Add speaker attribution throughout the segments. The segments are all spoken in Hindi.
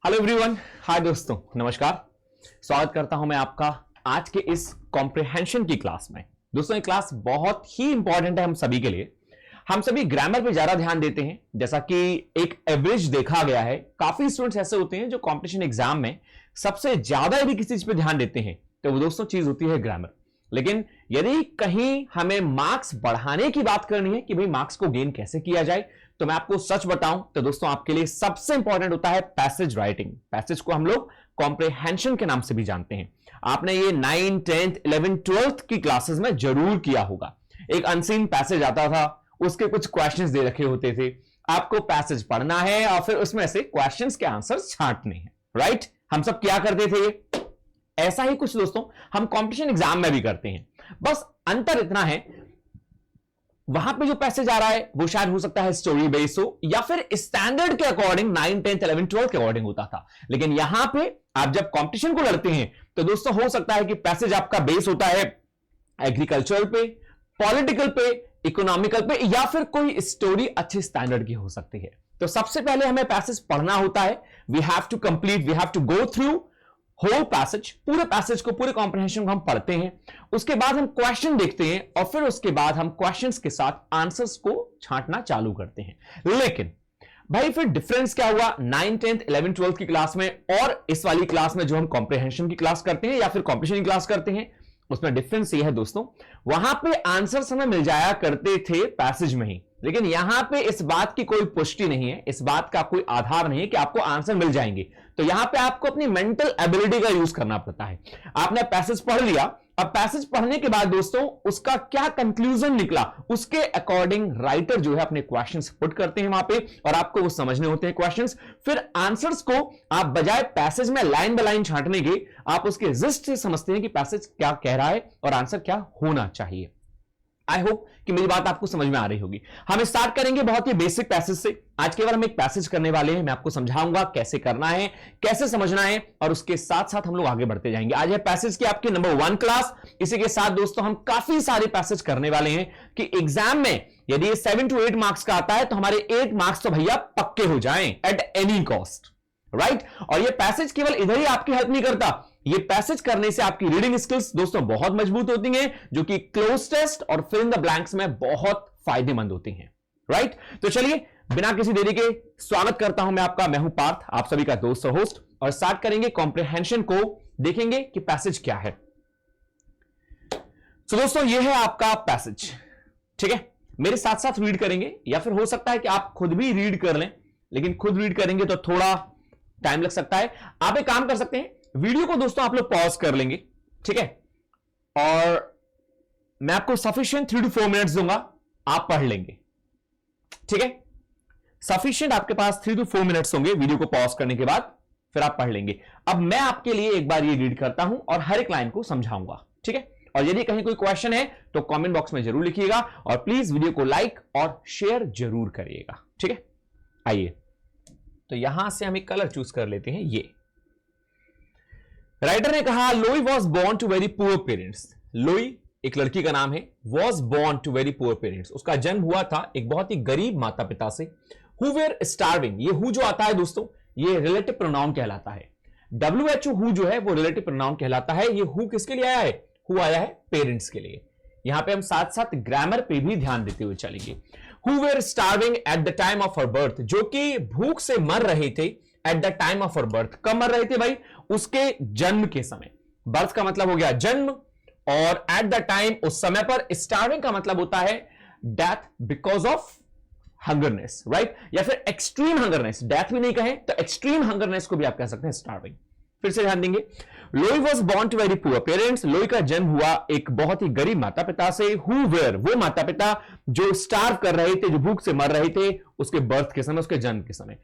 Speaker 1: हेलो एवरीवन, हाय दोस्तों, नमस्कार। स्वागत करता हूं मैं आपका आज के इस कॉम्प्रिहेंशन की क्लास में। दोस्तों ये क्लास बहुत ही इंपॉर्टेंट है हम सभी के लिए। हम सभी ग्रामर पे ज्यादा ध्यान देते हैं, जैसा कि एक एवरेज देखा गया है। काफी स्टूडेंट्स ऐसे होते हैं जो कॉम्पिटिशन एग्जाम में सबसे ज्यादा यदि किसी चीज पे ध्यान देते हैं तो वो दोस्तों चीज होती है ग्रामर। लेकिन यदि कहीं हमें मार्क्स बढ़ाने की बात करनी है कि भाई मार्क्स को गेन कैसे किया जाए, तो मैं आपको सच बताऊं तो दोस्तों आपके लिए सबसे इंपॉर्टेंट होता है पैसेज राइटिंग। पैसेज को हम लोग कॉम्प्रिहेंशन के नाम से भी जानते हैं। आपने ये 9, 10th, 11th, 12th की क्लासेस में जरूर किया होगा। एक अनसीन पैसेज आता था, उसके कुछ क्वेश्चंस दे रखे होते थे, आपको पैसेज पढ़ना है और फिर उसमें से क्वेश्चंस के आंसर्स छांटने हैं। राइट, हम सब क्या करते थे? ऐसा ही कुछ दोस्तों हम कॉम्पिटिशन एग्जाम में भी करते हैं। बस अंतर इतना है, वहां पे जो पैसेज आ रहा है वो शायद हो सकता है स्टोरी बेस हो या फिर स्टैंडर्ड के अकॉर्डिंग 9, 10, 11, 12 के अकॉर्डिंग होता था। लेकिन यहां पे आप जब कंपटीशन को लड़ते हैं तो दोस्तों हो सकता है कि पैसेज आपका बेस होता है एग्रीकल्चरल पे, पॉलिटिकल पे, इकोनॉमिकल पे, या फिर कोई स्टोरी अच्छे स्टैंडर्ड की हो सकती है। तो सबसे पहले हमें पैसेज पढ़ना होता है। We have to complete, we have to go through whole passage, पूरे पैसेज को, पूरे कॉम्प्रिहेंशन को हम पढ़ते हैं। उसके बाद हम क्वेश्चन देखते हैं और फिर उसके बाद हम क्वेश्चंस के साथ आंसर्स को छांटना चालू करते हैं। लेकिन भाई फिर डिफरेंस क्या हुआ 9, 10th, 11, 12 की क्लास में और इस वाली क्लास में जो हम कॉम्प्रिहेंशन की क्लास करते हैं या फिर कॉम्पिटिशन की क्लास करते हैं? उसमें डिफरेंस ये है दोस्तों, वहां पे आंसर्स हमें मिल जाया करते थे पैसेज में ही, लेकिन यहां पे इस बात की कोई पुष्टि नहीं है, इस बात का कोई आधार नहीं है कि आपको आंसर मिल जाएंगे। तो यहां पे आपको अपनी मेंटल एबिलिटी का यूज करना पड़ता है। आपने पैसेज पढ़ लिया, अब पैसेज पढ़ने के बाद दोस्तों उसका क्या कंक्लूजन निकला, उसके अकॉर्डिंग राइटर जो है अपने क्वेश्चंस पुट करते हैं वहां पे और आपको वो समझने होते हैं क्वेश्चंस। फिर आंसर्स को आप बजाय पैसेज में लाइन बाय लाइन छांटने के, आप उसके जिस्ट से समझते हैं कि पैसेज क्या कह रहा है और आंसर क्या होना चाहिए। आई होप कि मेरी बात आपको समझ में आ रही होगी। हम स्टार्ट करेंगे बहुत ही बेसिक पैसेज से। आज केवल हम एक पैसेज करने वाले हैं, मैं आपको समझाऊंगा कैसे करना है, कैसे समझना है और उसके साथ साथ हम लोग आगे बढ़ते जाएंगे। आज है पैसेज की आपकी नंबर 1 क्लास। इसी के साथ दोस्तों हम काफी सारे पैसेज करने वाले हैं कि एग्जाम में यदि ये 7 to 8 मार्क्स का आता है तो हमारे 8 मार्क्स तो भैया पक्के हो जाएं एट एनी कॉस्ट। राइट, और ये पैसेज केवल इधर ही आपकी हेल्प नहीं करता, ये पैसेज करने से आपकी रीडिंग स्किल्स दोस्तों बहुत मजबूत होती हैं, जो कि क्लोज टेस्ट और फिल इन द ब्लैंक्स में बहुत फायदेमंद होती हैं। राइट, तो चलिए बिना किसी देरी के स्वागत करता हूं मैं आपका। मैं हूं पार्थ, आप सभी का दोस्त और होस्ट, और स्टार्ट करेंगे कॉम्प्रिहेंशन को। देखेंगे कि पैसेज क्या है। तो दोस्तों ये है आपका पैसेज, ठीक है। मेरे साथ साथ रीड करेंगे या फिर हो सकता है कि आप खुद भी रीड कर लें, लेकिन खुद रीड करेंगे तो थोड़ा टाइम लग सकता है। आप एक काम कर सकते हैं, वीडियो को दोस्तों आप लोग पॉज कर लेंगे, ठीक है, और मैं आपको सफिशिएंट 3 to 4 मिनट्स दूंगा, आप पढ़ लेंगे, ठीक है। सफिशिएंट आपके पास 3 to 4 मिनट्स होंगे वीडियो को पॉज करने के बाद, फिर आप पढ़ लेंगे। अब मैं आपके लिए एक बार ये रीड करता हूं और हर एक लाइन को समझाऊंगा, ठीक है। और यदि कहीं कोई क्वेश्चन है तो कमेंट बॉक्स में जरूर लिखिएगा और प्लीज वीडियो को लाइक और शेयर जरूर करिएगा, ठीक है। आइए, तो यहां से हम एक कलर चूज कर लेते हैं। ये राइटर ने कहा, Loi was born to very poor parents. Loi एक लड़की का नाम है, was born to very poor parents, उसका जन्म हुआ था एक बहुत ही गरीब माता पिता से। हु वेर स्टार्विंग, ये हु जो आता है दोस्तों ये रिलेटिव प्रोनाउन कहलाता है। WHO हु जो है वो रिलेटिव प्रोनाउन कहलाता है। ये हु किसके लिए आया है? हु आया है पेरेंट्स के लिए। यहां पे हम साथ साथ ग्रामर पे भी ध्यान देते हुए चलेंगे। Who were starving at the time of her birth, जो कि भूख से मर रहे थे at the time of her birth. कब मर रहे थे भाई? उसके जन्म के समय। बर्थ का मतलब हो गया जन्म और एट द टाइम उस समय पर। स्टार्विंग का मतलब होता है डेथ बिकॉज ऑफ हंगरनेस, राइट, या फिर एक्सट्रीम हंगरनेस। डेथ भी नहीं कहें तो एक्सट्रीम हंगरनेस को भी आप कह सकते हैं स्टार्विंग। फिर से ध्यान देंगे, Loi was born to very poor parents, Loi का जन्म हुआ एक बहुत ही गरीब माता पिता से। हु वेर, वो माता पिता जो स्टार्व कर रहे थे, जो भूख से मर रहे थे उसके बर्थ के समय, उसके जन्म के समय।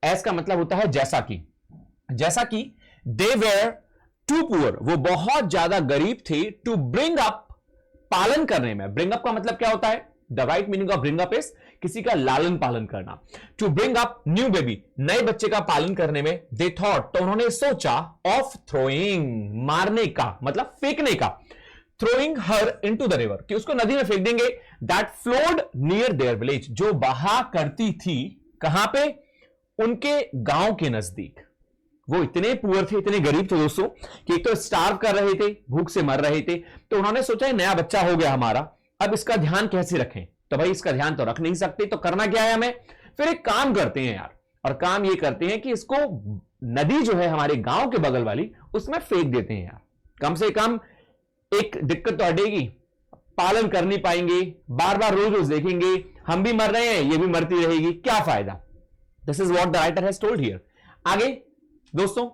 Speaker 1: एज का मतलब होता है जैसा कि, जैसा कि दे वेर टू पुअर, वो बहुत ज्यादा गरीब थे, टू ब्रिंग अप, पालन करने में। ब्रिंग अप का मतलब क्या होता है? The right meaning of bring up is किसी का लालन पालन करना। To bring up new baby, नए बच्चे का पालन करने में। दे थॉट, तो उन्होंने सोचा, ऑफ थ्रोइंग, मारने का मतलब फेंकने का। Throwing her into the river, कि उसको नदी में फेंक देंगे। That flowed near their village, जो बहा करती थी, कहां पे? उनके गांव के नजदीक। वो इतने पुअर थे, इतने गरीब थे दोस्तों, कि एक तो स्टार्व कर रहे थे, भूख से मर रहे थे। तो उन्होंने सोचा नया बच्चा हो गया हमारा, अब इसका ध्यान कैसे रखें। तो भाई इसका ध्यान तो रख नहीं सकते, तो करना क्या है हमें, फिर एक काम करते हैं यार। और काम ये करते हैं कि इसको नदी जो है हमारे गांव के बगल वाली, उसमें फेंक देते हैं यार। कम से कम एक दिक्कत तो हटेगी, पालन कर नहीं पाएंगे, बार बार रोज रोज देखेंगे, हम भी मर रहे हैं, ये भी मरती रहेगी, क्या फायदा। This is what the writer has told here. आगे दोस्तों,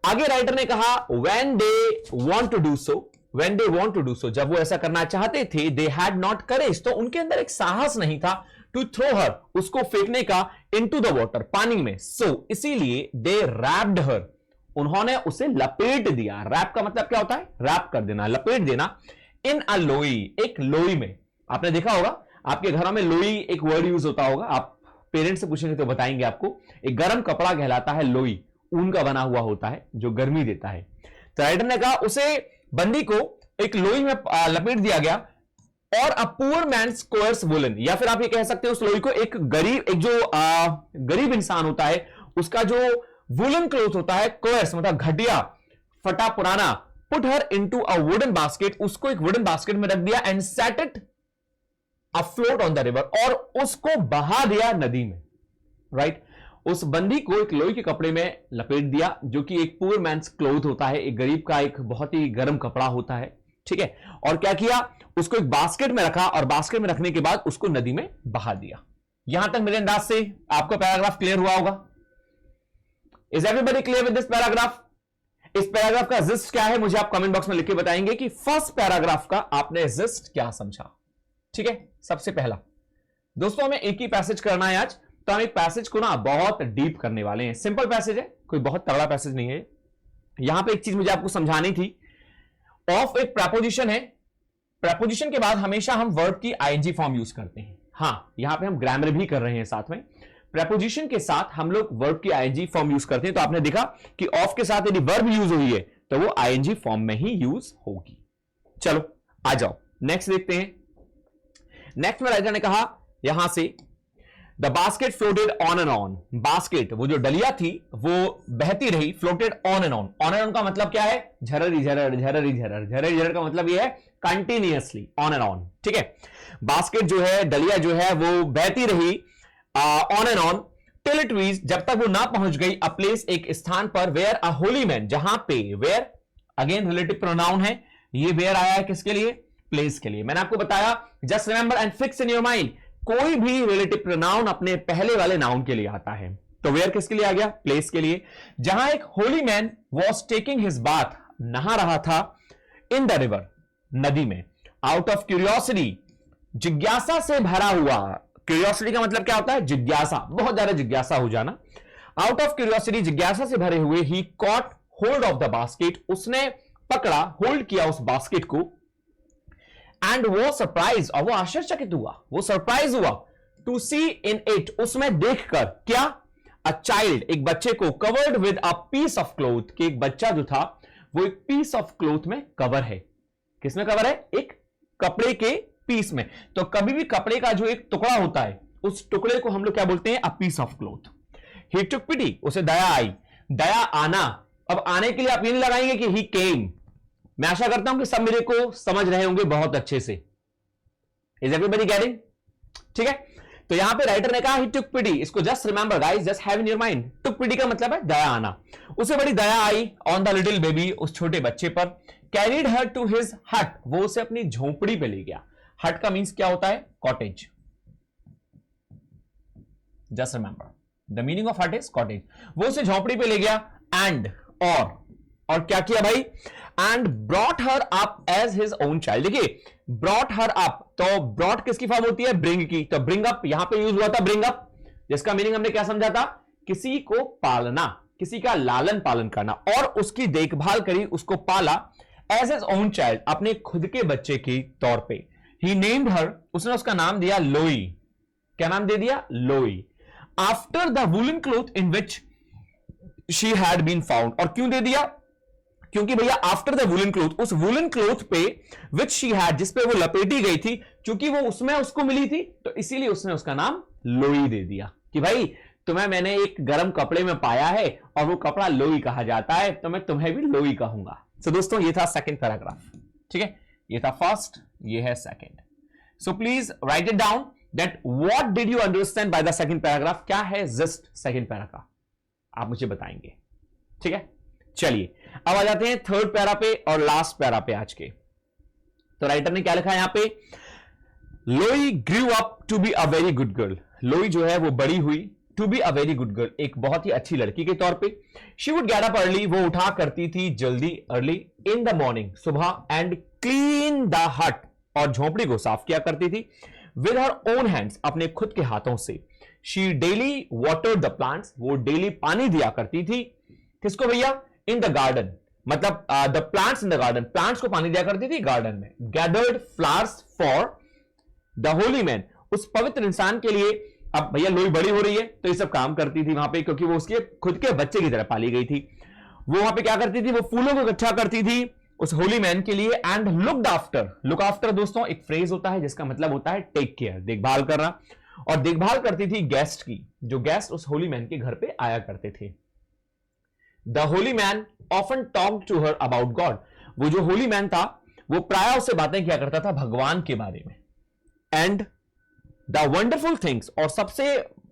Speaker 1: आगे राइटर ने कहा when they want to do so, when they want to do so, जब वो ऐसा करना चाहते थे, दे हैड नॉट करेज, तो उनके अंदर एक साहस नहीं था, टू थ्रो हर, उसको फेंकने का, इनटू द वाटर, पानी में। सो इसीलिए दे रैप्ड हर, उन्होंने उसे लपेट दिया। रैप का मतलब क्या होता है, रैप कर देना, लपेट देना। इन अ लोई, एक लोई में। आपने देखा होगा आपके घरों में लोई एक वर्ड यूज होता होगा, आप पेरेंट्स से पूछेंगे तो बताएंगे आपको। एक गर्म कपड़ा कहलाता है लोई, ऊन का बना हुआ होता है जो गर्मी देता है। तो राइटर ने कहा उसे, बंदी को एक लोई में लपेट दिया गया। और a poor man squares woollen, या फिर आप ये कह सकते हैं उस लोई को एक गरीब, एक जो गरीब इंसान होता है उसका जो वुलन क्लोथ होता है, कोयर्स मतलब घटिया फटा पुराना, put her into a wooden basket, उसको एक वुडन बास्केट में रख दिया, and set it afloat on the river, और उसको बहा दिया नदी में। राइट, उस बंदी को एक लोई के कपड़े में लपेट दिया, जो कि एक पुअर मैन्स क्लोथ होता है, एक गरीब का एक बहुत ही गर्म कपड़ा होता है। ठीक है, और क्या किया, उसको एक बास्केट में रखा, और बास्केट में रखने के बाद उसको नदी में बहा दिया। यहां तक मेरे अंदाज से आपको पैराग्राफ क्लियर हुआ होगा। Is everybody clear with this paragraph? इस पैराग्राफ का जिस्ट क्या है, मुझे आप कमेंट बॉक्स में लिख के बताएंगे कि फर्स्ट पैराग्राफ का आपने जिस्ट क्या समझा। ठीक है, सबसे पहला दोस्तों हमें एक ही पैसेज करना है आज, तो हम एक पैसेज को ना बहुत डीप करने वाले हैं। सिंपल पैसेज है, कोई बहुत तगड़ा पैसेज नहीं है। यहां पे एक चीज मुझे आपको समझानी थी। ऑफ एक प्रपोजिशन है, प्रपोजिशन के बाद हमेशा हम वर्ब की आईएनजी फॉर्म यूज करते हैं। हां, यहां पे हम ग्रामर भी कर रहे हैं साथ में। प्रपोजिशन के साथ हम लोग वर्ब की आईएनजी फॉर्म यूज करते हैं। तो आपने देखा कि ऑफ के साथ यदि वर्ब यूज हुई है तो वो आईएनजी फॉर्म में ही यूज होगी। चलो आ जाओ, नेक्स्ट देखते हैं। नेक्स्ट में राइटर ने कहा यहां से, the basket floated on and on, basket वो जो डलिया थी वो बहती रही, floated on and on. On and on का मतलब क्या है, झररी झरर झररी झरर, झररी झरर का मतलब यह है कंटिन्यूअसली, ऑन एंड ऑन। ठीक है, बास्केट जो है, डलिया जो है वो बहती रही on and on, till it reach, जब तक वो ना पहुंच गई, अ प्लेस एक स्थान पर, वेयर अ होली मैन, जहां पे, वेयर अगेन रिलेटिव प्रोनाउन है, ये वेयर आया है किसके लिए, प्लेस के लिए। मैंने आपको बताया just remember and fix in your mind, कोई भी रिलेटिव प्रोनाउन अपने पहले वाले नाउन के लिए आता है। तो वेयर किसके लिए आ गया, प्लेस के लिए। जहां एक Holi man was taking his bath, नहा रहा था, इन द रिवर, नदी में, आउट ऑफ क्यूरियोसिटी, जिज्ञासा से भरा हुआ। क्यूरियोसिटी का मतलब क्या होता है, जिज्ञासा, बहुत ज्यादा जिज्ञासा हो जाना। आउट ऑफ क्यूरियोसिटी, जिज्ञासा से भरे हुए, he caught hold of the basket, उसने पकड़ा, होल्ड किया उस बास्केट को, एंड वो सरप्राइज, और वो आश्चर्यचकित हुआ, वो सरप्राइज हुआ, टू सी इन इट, उसमें देखकर, क्या, अ चाइल्ड, एक बच्चे को, covered with a piece of cloth, कि एक बच्चा जो था वो एक पीस ऑफ क्लोथ में कवर है। किसमें कवर है, एक कपड़े के पीस में। तो कभी भी कपड़े का जो एक टुकड़ा होता है, उस टुकड़े को हम लोग क्या बोलते हैं, अ piece of cloth. He took पिटी, उसे दया आई, दया आना। अब आने के लिए आप ये नहीं लगाएंगे कि ही केम। मैं आशा करता हूं कि सब मेरे को समझ रहे होंगे बहुत अच्छे से। Is everybody getting? ठीक है, तो यहां पे राइटर ने कहा ही टुक पिटी, इसको just remember guys, just have in your mind. Took pity का मतलब है दया आना। उसे बड़ी दया आई ऑन द लिटिल बेबी, उस छोटे बच्चे पर। कैरिड हर टू हिज हट, वो उसे अपनी झोंपड़ी पे ले गया। हट का मीन्स क्या होता है, cottage. Just remember the meaning of हट इज कॉटेज। वो उसे झोंपड़ी पे ले गया, एंड, और क्या किया भाई, and brought her up as his own child. देखिए ब्रॉट हर अप, तो ब्रॉट किसकी फॉर्म होती है, ब्रिंग की। तो ब्रिंग अप यहां पे यूज हुआ था, ब्रिंग अप, जिसका मीनिंग हमने क्या समझा था, किसी को पालना, किसी का लालन पालन करना, और उसकी देखभाल करी, उसको पाला, एज हिज ओन चाइल्ड, अपने खुद के बच्चे के तौर पे। ही नेम्ड हर, उसने उसका नाम दिया लोई। क्या नाम दे दिया, Loi. After the woollen cloth in which she had been found, और क्यों दे दिया, क्योंकि भैया आफ्टर द वुलन क्लोथ, उस वुलन क्लोथ पे, विच शी हैड, जिस पे वो लपेटी गई थी, क्योंकि वो उसमें उसको मिली थी, तो इसीलिए उसने उसका नाम लोई दे दिया कि भाई तुम्हें मैंने एक गर्म कपड़े में पाया है और वो कपड़ा लोई कहा जाता है, तो मैं तुम्हें भी लोई कहूंगा। तो दोस्तों ये था सेकंड पैराग्राफ, ठीक है, ये था फर्स्ट, ये है second. So please right it down that what did you understand by the second paragraph. क्या है जस्ट सेकंड पैराग्राफ, आप मुझे बताएंगे, ठीक है। चलिए अब आ जाते हैं थर्ड पैरा पे और लास्ट पैरा पे आज के। तो राइटर ने क्या लिखा है यहां पे, Loi grew up to be a very good girl. Loi जो है वो बड़ी हुई to be a very good girl, एक बहुत ही अच्छी लड़की के तौर पे। She would get up early, वो उठा करती थी जल्दी, अर्ली इन द मॉर्निंग, सुबह, एंड क्लीन द हट, और झोपड़ी को साफ किया करती थी, विद हर ओन हैंड्स, अपने खुद के हाथों से। She daily watered the plants, वो डेली पानी दिया करती थी, किसको भैया, इन द गार्डन, मतलब the plants in the garden, plants को पानी दिया करती थी गार्डन में। Gathered flowers for the holy man, उस पवित्र इंसान के लिए। अब भैया लोई बड़ी हो रही है तो ये सब काम करती थी वहां पे, क्योंकि वो उसके खुद के बच्चे की तरह पाली गई थी। वो वहां पे क्या करती थी, वो फूलों को इकट्ठा करती थी उस होली मैन के लिए। And looked after, look after दोस्तों एक फ्रेज होता है जिसका मतलब होता है टेक केयर, देखभाल करना। और देखभाल करती थी गेस्ट की, जो गेस्ट उस होली मैन के घर पे आया करते थे। The holy man often talk to her about God, वो जो होली मैन था वो प्राय उससे बातें किया करता था भगवान के बारे में। एंड द वंडरफुल थिंग्स, और सबसे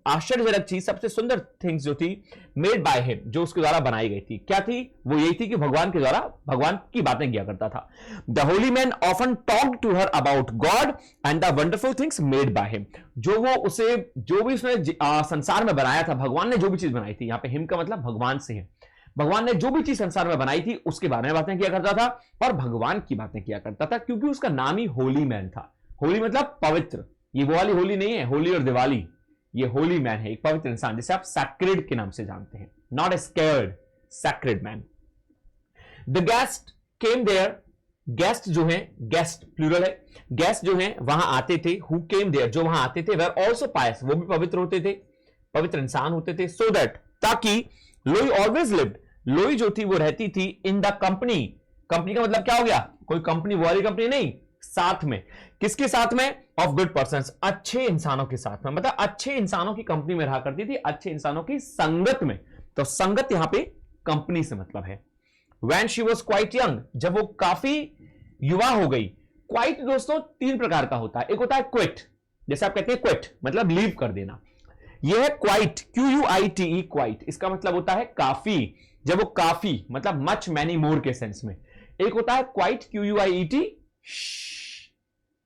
Speaker 1: आश्चर्यजनक चीज, सबसे सुंदर थिंग्स जो थी, मेड बाय हिम, जो उसके द्वारा बनाई गई थी, क्या थी, वो यही थी कि भगवान के द्वारा भगवान की बातें किया करता था। The holy man often talk to her about God and the wonderful things made by him, जो वो उसे, जो भी उसने संसार में बनाया था, भगवान ने जो भी चीज बनाई थी, यहां पे हिम का मतलब भगवान से है, भगवान ने जो भी चीज संसार में बनाई थी उसके बारे में बातें किया करता था और भगवान की बातें किया करता था, क्योंकि उसका नाम ही होली मैन था। होली मतलब पवित्र, ये वो वाली होली नहीं है, होली और दिवाली, ये होली मैन है, एक पवित्र इंसान जिसे आप सैक्रेड के नाम से जानते हैं, not a scared, sacred man. The guest came there, guest जो है, गेस्ट प्लूरल है, गेस्ट जो है वहां आते थे, हु केम देयर, जो वहां आते थे, वेर ऑल्सो पायस, वो भी पवित्र होते थे, पवित्र इंसान होते थे। सो दैट, ताकि लोई ऑलवेज लिव्ड, लोई जो थी वो रहती थी इन द कंपनी, कंपनी का मतलब क्या हो गया, कोई कंपनी वो वाली कंपनी नहीं, साथ में, किसके साथ में, ऑफ गुड पर्संस, अच्छे इंसानों के साथ में, मतलब अच्छे इंसानों की कंपनी में रहा करती थी, अच्छे इंसानों की संगत में। तो संगत यहां पे कंपनी से मतलब है। When she was quite young, जब वो काफी युवा हो गई। क्वाइट दोस्तों तीन प्रकार का होता है, एक होता है क्विट, जैसे आप कहते हैं क्विट मतलब लीव कर देना, यह है क्वाइट, QUITE, क्वाइट, इसका मतलब होता है काफी, जब वो काफी मतलब मच, मैनी, मोर के सेंस में। एक होता है क्वाइट, QUIET,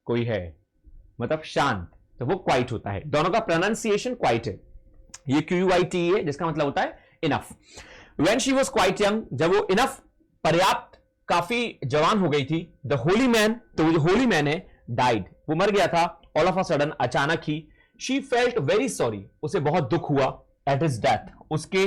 Speaker 1: कोई है मतलब शांत, तो वो क्वाइट होता है, दोनों का प्रोनाउंसिएशन क्वाइट है। ये QUITE है जिसका मतलब होता है enough. When she was quite young, जब वो इनफ, पर्याप्त, काफी जवान हो गई थी, द होली मैन, तो वो जो होली मैन है, डाइड, वो मर गया था, ऑल ऑफ अ सडन, अचानक ही। शी फेल्ट वेरी सॉरी, उसे बहुत दुख हुआ, एट हिज डेथ, उसके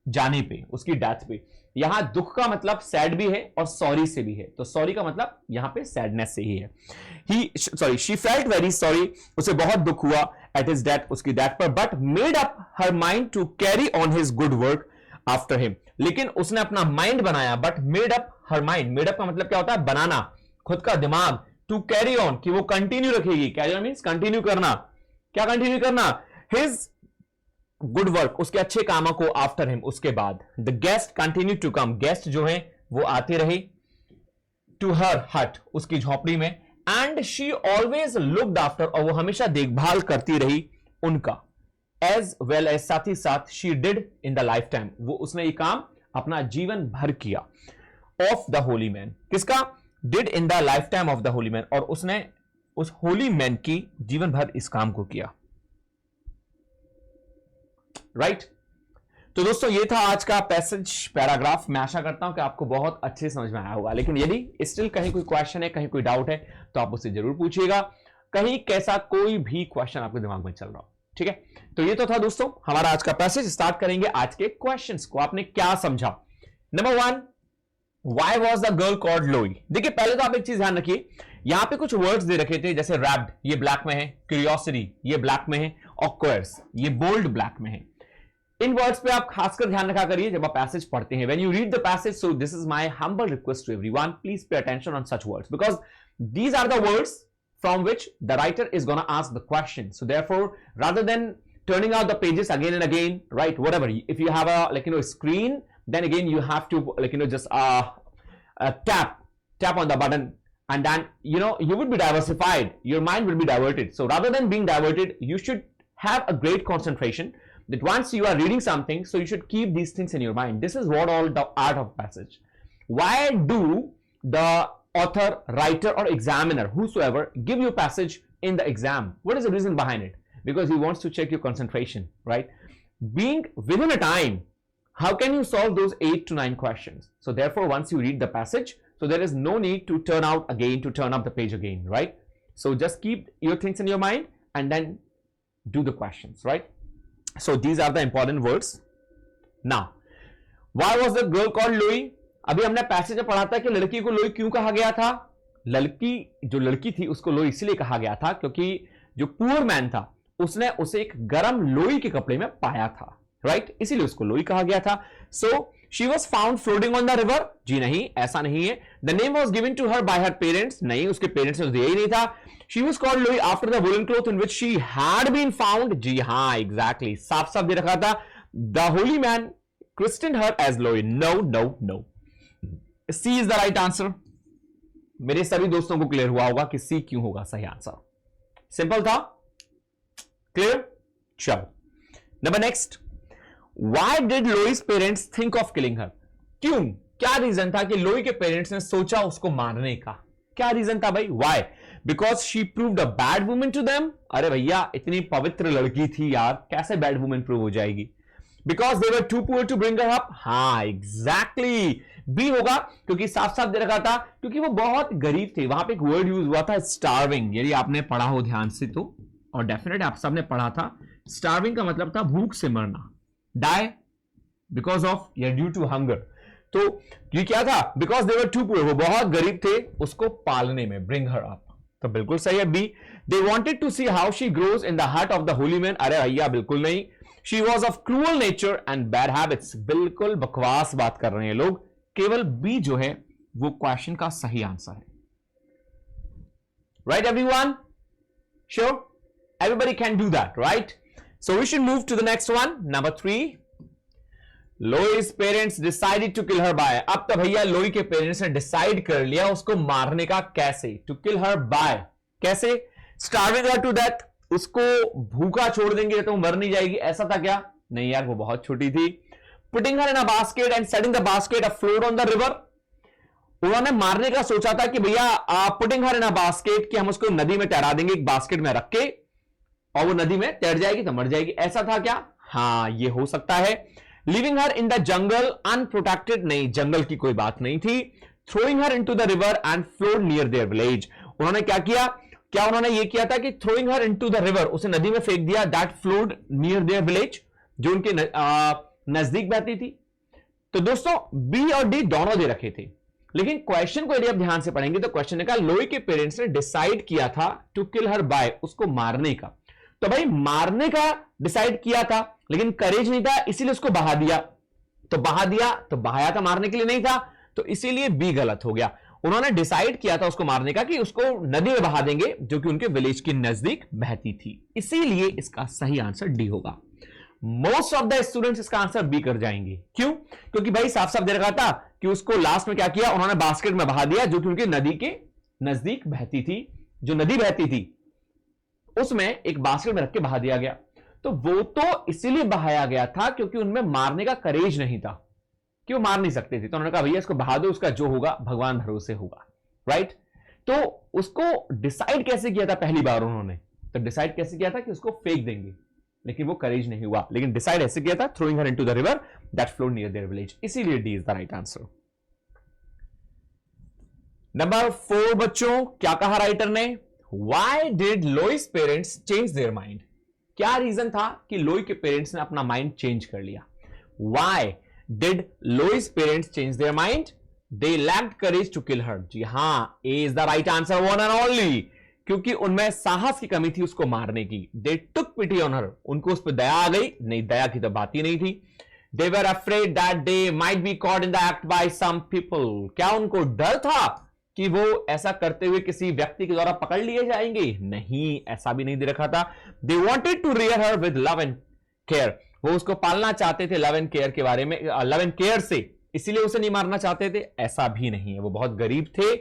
Speaker 1: जाने पे, उसकी डेथ पे। यहां दुख का मतलब सैड भी है और सॉरी से भी है, तो सॉरी का मतलब यहां पे सैडनेस से ही है। शी फेल्ट वेरी सॉरी, उसे बहुत दुख हुआ, एट हिज डेथ, उसकी डेथ पर, but made up her mind to carry on his good work after him, लेकिन उसने अपना माइंड बनाया, but made up her mind, made up का मतलब क्या होता है, बनाना, खुद का दिमाग, टू कैरी ऑन, कि वो कंटिन्यू रखेगी, कैरी ऑन मींस कंटिन्यू करना, क्या कंटिन्यू करना, हिज गुड वर्क, उसके अच्छे कामों को, आफ्टर हिम, उसके बाद। The guest continue to come, guest जो है वो आते रहे, टू हर हट, उसकी झोपड़ी में, and she always looked after, और वो हमेशा देखभाल करती रही उनका, एज वेल एज, साथ ही साथ, she did in the life time, वो उसने ये काम अपना जीवन भर किया, ऑफ द होली मैन, किसका, did in the life time of the holy man, और उसने उस होली मैन की जीवन भर इस काम को किया, राइट। तो दोस्तों ये था आज का पैसेज पैराग्राफ, मैं आशा करता हूं कि आपको बहुत अच्छे समझ में आया होगा, लेकिन यदि स्टिल कहीं कोई क्वेश्चन है, कहीं कोई डाउट है, तो आप उससे जरूर पूछिएगा, कहीं कैसा कोई भी क्वेश्चन आपके दिमाग में चल रहा हो, ठीक है। तो ये तो था दोस्तों हमारा आज का पैसेज, स्टार्ट करेंगे आज के क्वेश्चंस को, आपने क्या समझा। Number 1, why was the girl called लोई। देखिए पहले तो आप एक चीज ध्यान रखिए, यहां पे कुछ वर्ड्स दे रखे थे, जैसे रैप्ड, ये ब्लैक में है, क्यूरियोसिटी, ये ब्लैक में है, और क्वेयर्स, ये बोल्ड ब्लैक में है। इन वर्ड्स पे आप खासकर ध्यान रखा करिए जब आप पैसेज पढ़ते हैं, when you read the passage, so this is my humble request to everyone, please pay attention on such words, because these are the words from which the writer is going to ask the question. So therefore, rather than turning out the pages again and again, right? Whatever. If you have a screen, then again you have to just tap on the button, and then you would be diversified. Your mind will be diverted. So rather than being diverted, you should have a great concentration. That once you are reading something, so you should keep these things in your mind. This is what all the art of passage. Why do the author, writer, or examiner, whosoever, give you passage in the exam? What is the reason behind it? Because he wants to check your concentration, right? Being within a time, how can you solve those 8 to 9 questions? So therefore, once you read the passage, so there is no need to turn up the page again, right? So just keep your things in your mind and then do the questions, right? So these are the important words. Now, why was the girl called Louis? अभी हमने पैसेज में पढ़ा था कि लड़की को लोई क्यों कहा गया था? जो लड़की थी उसको लोई इसलिए कहा गया था क्योंकि जो पुअर मैन था उसने उसे एक गरम लोई के कपड़े में पाया था, राइट? इसीलिए उसको लोई कहा गया था. So she was found floating on the river. जी नहीं, ऐसा नहीं है. The name was given to her by her parents. नहीं, उसके पेरेंट्स ने दिया ही नहीं था. She was called Loi after the woollen cloth in which she had been found. जी हां, एग्जैक्टली, साफ साफ दे रखा था. The holy man christened her as Loi. No no no, C is the right answer. मेरे सभी दोस्तों को क्लियर हुआ होगा कि सी क्यों होगा सही आंसर. सिंपल था, क्लियर. चलो, number next. Why did Lois parents think of killing her? क्यों, क्या रीजन था कि लोई के पेरेंट्स ने सोचा उसको मारने का? क्या रीजन था भाई? Why? Because she proved a bad woman to them. अरे भैया, इतनी पवित्र लड़की थी यार, कैसे बैड वुमन प्रूव हो जाएगी? Because they were too poor to bring her up. हाँ, exactly. बी होगा क्योंकि साफ साफ दे रखा था क्योंकि वो बहुत गरीब थे. वहां पे एक वर्ड यूज हुआ था, स्टार्विंग. यदि आपने पढ़ा हो ध्यान से तो, और डेफिनेट आप सबने पढ़ा था, स्टार्विंग का मतलब था भूख से मरना. Die because of या due to hunger. तो ये क्या था? Because they were too poor. वो बहुत गरीब थे उसको पालने में. Bring her up. तो बिल्कुल सही है B. They wanted to see how she grows in the heart of the holy man. अरे भैया बिल्कुल नहीं. She was of cruel nature and bad habits. बिल्कुल बकवास बात कर रहे हैं लोग. केवल बी जो है वो क्वेश्चन का सही आंसर है. Right everyone? Sure? Everybody can do that, right? So we should move to the next one. Number 3. Lois parents decided to kill her by. अब तो भैया लोई के पेरेंट्स ने डिसाइड कर लिया उसको मारने का. कैसे? To kill her by. कैसे? Starving her to death. उसको भूखा छोड़ देंगे तो मर नहीं जाएगी, ऐसा था क्या? नहीं यार, वो बहुत छोटी थी. Putting her in a basket and setting the basket afloat on the river. उन्होंने मारने का सोचा था कि भैया putting her in a basket, कि हम उसको नदी में तैरा देंगे एक बास्केट में रख के और वो नदी में तैर जाएगी तो मर जाएगी, ऐसा था क्या? हाँ, ये हो सकता है. Living her in the jungle unprotected. नहीं, जंगल की कोई बात नहीं थी. Throwing her into the river and flowed near their village. उन्होंने क्या किया? क्या उन्होंने ये किया था कि throwing her into the river, उसे नदी में फेंक दिया. That flowed near their village, जो उनके नजदीक बहती थी. तो दोस्तों बी और डी दोनों दे रखे थे, लेकिन क्वेश्चन को यदि आप ध्यान से पढ़ेंगे तो क्वेश्चन ने कहा लोई के पेरेंट्स ने डिसाइड किया था टू किल हर बाय, उसको मारने का. तो भाई मारने का डिसाइड किया था लेकिन करेज नहीं था, इसीलिए उसको बहा दिया. तो बहाया था, मारने के लिए नहीं था, तो इसीलिए बी गलत हो गया. उन्होंने डिसाइड किया था उसको मारने का कि उसको नदी में बहा देंगे जो कि उनके विलेज के नजदीक बहती थी, इसीलिए इसका सही आंसर डी होगा. मोस्ट ऑफ द स्टूडेंट्स इसका आंसर बी कर जाएंगे. क्यों? क्योंकि भाई साफ साफ दे रखा था कि उसको लास्ट में क्या किया, उन्होंने बास्केट में बहा दिया जो कि उनके नदी के नजदीक बहती थी. जो नदी बहती थी उसमें एक बास्केट में रख के बहा दिया गया. तो वो तो इसीलिए बहाया गया था क्योंकि उनमें मारने का करेज नहीं था, कि वो मार नहीं सकते थे. तो उन्होंने कहा भैया इसको बहा दो, उसका जो होगा भगवान भरोसे होगा, राइट? तो उसको डिसाइड कैसे किया था पहली बार उन्होंने? तो डिसाइड कैसे किया था कि उसको फेंक देंगे, लेकिन वो करेज नहीं हुआ. लेकिन डिसाइड ऐसे किया था, throwing her into the river that flowed near their village. इसीलिए D is the right answer. Number 4 बच्चों, क्या कहा राइटर ने? Why did Lois parents change their mind? क्या रीजन था कि लोई के पेरेंट्स ने अपना माइंड चेंज कर लिया? Why did Lois parents change their mind? They lacked courage to kill her. जी हां, A is the right answer, one and only. क्योंकि उनमें साहस की कमी थी उसको मारने की. They took pity on her. उनको उस पर दया आ गई. नहीं, दया की तो बात ही नहीं थी. They were afraid that they might be caught in the act by some people. क्या उनको डर था कि वो ऐसा करते हुए किसी व्यक्ति के द्वारा पकड़ लिए जाएंगे? नहीं, ऐसा भी नहीं दे रखा था। They wanted to rear her with love and care, वो उसको पालना चाहते थे लव एंड केयर के बारे में, लव एंड केयर से, इसीलिए उसे नहीं मारना चाहते थे, ऐसा भी नहीं है। वो बहुत गरीब थे,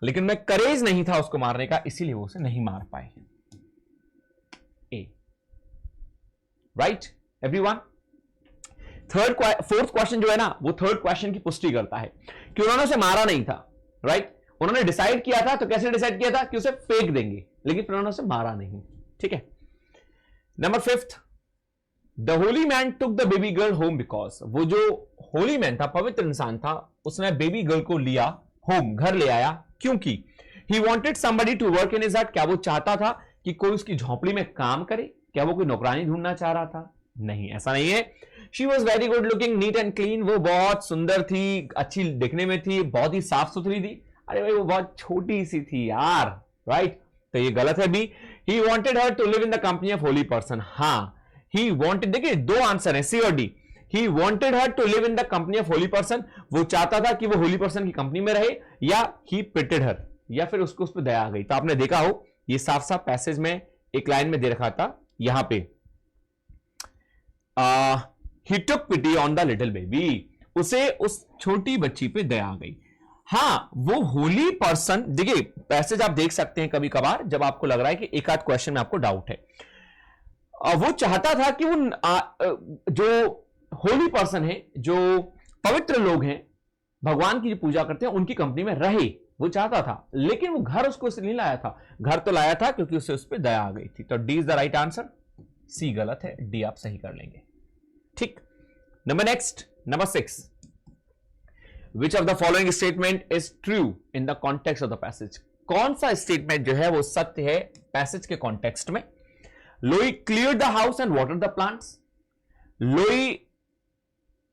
Speaker 1: लेकिन मैं करेज नहीं था उसको मारने का, इसीलिए वो उसे नहीं मार पाए। ए, राइट एवरीवन। फोर्थ क्वेश्चन जो है ना, वो थर्ड क्वेश्चन की पुष्टि करता है कि उन्होंने उसे मारा नहीं था, राइट। उन्होंने डिसाइड किया था, तो कैसे डिसाइड किया था कि उसे फेंक देंगे, लेकिन फिर उन्होंने उसे मारा नहीं, ठीक है। Number 5, the holy man took the baby girl home because, वो जो होली मैन था, पवित्र इंसान था, उसने बेबी गर्ल को लिया होम, घर ले आया, क्योंकि he wanted somebody to work in his hut, क्या वो चाहता था कि कोई उसकी झोंपड़ी में काम करे? क्या वो कोई नौकरानी ढूंढना चाह रहा था? नहीं, ऐसा नहीं है। She was very good looking, neat and clean, वो बहुत सुंदर थी, अच्छी दिखने में थी, बहुत ही साफ सुथरी थी। अरे भाई, वो बहुत छोटी सी थी यार, राइट, तो ये गलत है B. He wanted her to live in the company of holy person, हाँ, ही वॉन्टेड, देखिए दो आंसर है, सी और D. He wanted her to live in the company of holy person, वो चाहता था कि वो होली पर्सन की कंपनी में रहे, या ही पिटेड हर, या फिर उसको उस पर दया आ गई। तो आपने देखा हो, ये साफ साफ पैसेज में एक लाइन में दे रखा था, यहां पे he took pity on the little baby, उसे उस छोटी बच्ची पे दया आ गई। हाँ, वो होली पर्सन, देखिए पैसेज आप देख सकते हैं कभी कभार जब आपको लग रहा है कि एक आध क्वेश्चन में आपको डाउट है, वो चाहता था कि वो जो होली पर्सन है, जो पवित्र लोग हैं, भगवान की जो पूजा करते हैं, उनकी कंपनी में रहे, वो चाहता था, लेकिन वो घर उसको इसलिए नहीं लाया था। घर तो लाया था क्योंकि उसे उस पर दया आ गई थी। तो D is the right answer, C गलत है, डी आप सही कर लेंगे, ठीक। Number 6, which of the following statement is true in the context of the passage, कौन सा स्टेटमेंट जो है वो सत्य है पैसेज के कॉन्टेक्स्ट में? लोई clear the house and water the plants, लोई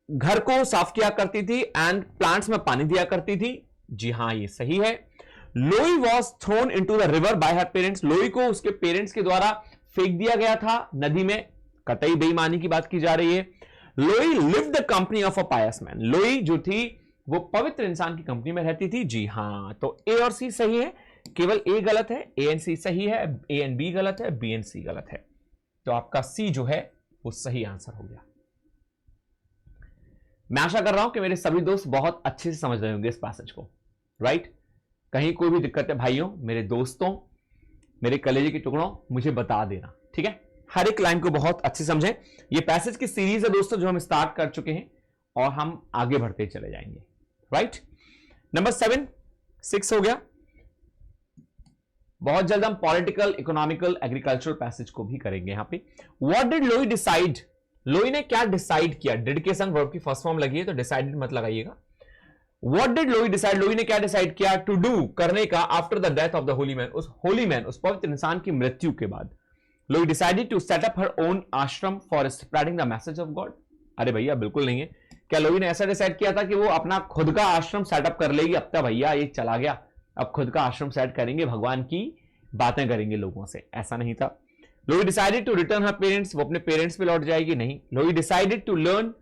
Speaker 1: घर को साफ किया करती थी एंड प्लांट्स में पानी दिया करती थी, जी हां, ये सही है। Loi was thrown in to the river by her parents, Loi को उसके पेरेंट्स के द्वारा फेंक दिया गया था नदी में, कतई बेईमानी की बात की जा रही है। Loi live the company of a pious man, Loi जो थी वो पवित्र इंसान की कंपनी में रहती थी, जी हां। तो ए और सी सही है, केवल ए गलत है, ए एंड सी सही है, ए एंड बी गलत है, बी एंड सी गलत है। तो आपका सी जो है वो सही आंसर हो गया। मैं आशा कर रहा हूं कि मेरे सभी दोस्त बहुत अच्छे से समझ रहे होंगे इस पैसेज को, राइट। कहीं कोई भी दिक्कत है भाइयों, मेरे दोस्तों, मेरे कलेजे के टुकड़ों, मुझे बता देना, ठीक है। हर एक लाइन को बहुत अच्छे समझें। ये पैसेज की सीरीज है दोस्तों जो हम स्टार्ट कर चुके हैं और हम आगे बढ़ते चले जाएंगे, राइट। नंबर 6 हो गया। बहुत जल्द हम पॉलिटिकल, इकोनॉमिकल, एग्रीकल्चरल पैसेज को भी करेंगे यहां पे। व्हाट डिड लोई डिसाइड, लोई ने क्या डिसाइड किया? डिड के संग वर्ब की फर्स्ट फॉर्म लगी है तो डिसाइडेड मत लगाइएगा। व्हाट डिड लोई डिसाइड, लोई ने क्या डिसाइड किया? टू डू, करने का, after the death of the holy man, उस होली मैन, उस पवित्र इंसान की मृत्यु के बाद। Loi decided to set up her own ashram for spreading the message of God. अरे भैया बिल्कुल नहीं है। क्या लोई ने ऐसा डिसाइड किया था कि वो अपना खुद का आश्रम सेटअप कर लेगी? अब तक भैया ये चला गया, अब खुद का आश्रम सेट करेंगे, भगवान की बातें करेंगे लोगों से, ऐसा नहीं था। Loi decided to return her parents, वो अपने पेरेंट्स पे लौट जाएगी, नहीं। Loi decided to learn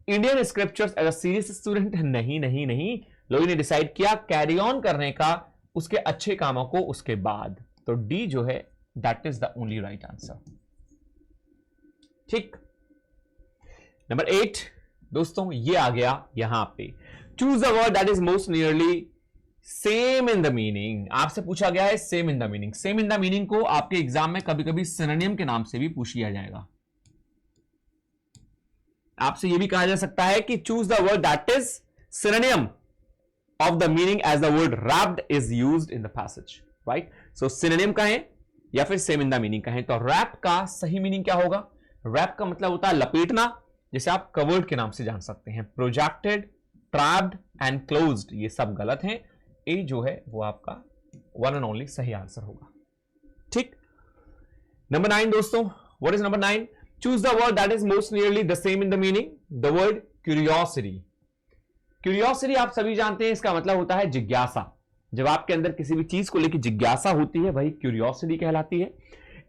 Speaker 1: Indian scriptures as a serious student, नहीं नहीं नहीं। लोई ने डिसाइड किया कैरी ऑन करने का उसके अच्छे कामों को उसके बाद। तो डी जो है that is the only right answer, ठीक। नंबर 8 दोस्तों, ये आ गया यहां पे, choose the word that is most nearly same in the meaning. आपसे पूछा गया है same in the meaning. Same in the meaning को आपके एग्जाम में कभी कभी सिनोनिम के नाम से भी पूछ लिया जाएगा। आपसे यह भी कहा जा सकता है कि choose the word that is synonym of the meaning as the word wrapped is used in the passage, right. So synonym कहें या फिर सेम इन द मीनिंग कहें, तो रैप का सही मीनिंग क्या होगा? रैप का मतलब होता है लपेटना, जिसे आप कवर्ड के नाम से जान सकते हैं। प्रोजेक्टेड, ट्रैप्ड एंड क्लोज्ड, ये सब गलत हैं। ए जो है वो आपका वन एंड ओनली सही आंसर होगा, ठीक। नंबर 9 दोस्तों, what is number 9? Choose the word that is most nearly the same in the meaning, the word curiosity. Curiosity आप सभी जानते हैं, इसका मतलब होता है जिज्ञासा। जब आपके अंदर किसी भी चीज को लेकर जिज्ञासा होती है वही क्यूरियोसिटी कहलाती है।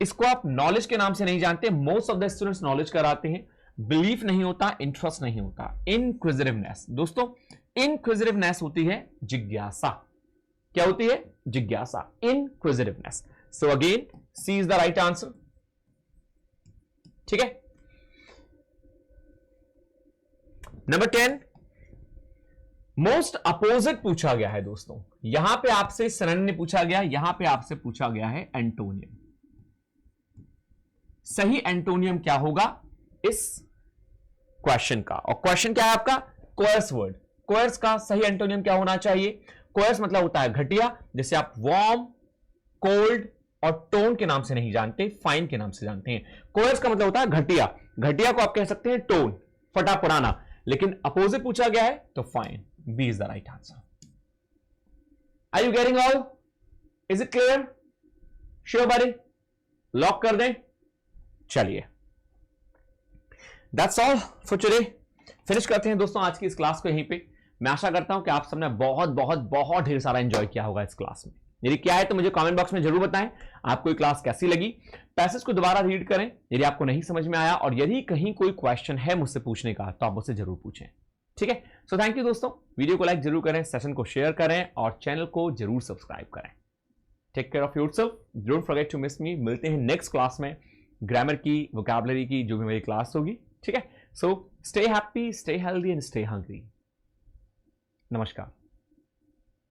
Speaker 1: इसको आप नॉलेज के नाम से नहीं जानते, most of the students knowledge कराते हैं। बिलीफ नहीं होता, इंटरेस्ट नहीं होता, इनक्विजिटिवनेस। दोस्तों इनक्विजिटिवनेस होती है जिज्ञासा। क्या होती है? जिज्ञासा, inquisitiveness. So again C is the right answer. ठीक है। नंबर 10, मोस्ट अपोजिट पूछा गया है दोस्तों। यहां पे आपसे सिनोनिम पूछा गया, यहां पे आपसे पूछा गया है एंटोनियम। सही एंटोनियम क्या होगा इस क्वेश्चन का? और क्वेश्चन क्या है आपका? कोयर्स वर्ड। कोयर्स का सही एंटोनियम क्या होना चाहिए? कोयर्स मतलब होता है घटिया, जैसे आप वार्म, कोल्ड और टोन के नाम से नहीं जानते, फाइन के नाम से जानते हैं। कोयर्स का मतलब होता है घटिया। घटिया को आप कह सकते हैं टोन, फटा पुराना। लेकिन अपोजिट पूछा गया है तो fine. B is the right answer. Are you getting all? Is it clear? Sure buddy? Lock कर दें? चलिए, that's all for today. Finish करते हैं दोस्तों आज की इस क्लास को यहीं पे। मैं आशा करता हूं कि आप सबने बहुत बहुत बहुत ढेर सारा एंजॉय किया होगा इस क्लास में। यदि क्या है तो मुझे कमेंट बॉक्स में जरूर बताएं आपको ये क्लास कैसी लगी। पैसेज को दोबारा रीड करें यदि आपको नहीं समझ में आया, और यदि कहीं कोई क्वेश्चन है मुझसे पूछने का तो आप मुझसे जरूर पूछें। ठीक है। सो थैंक यू दोस्तों। वीडियो को लाइक जरूर करें, सेशन को शेयर करें और चैनल को जरूर सब्सक्राइब करें। Take care of yourself, don't forget to miss me. मिलते हैं नेक्स्ट क्लास में, ग्रामर की, वोकैबुलरी की जो भी मेरी क्लास होगी। ठीक है। So stay happy, stay healthy and stay hungry. नमस्कार।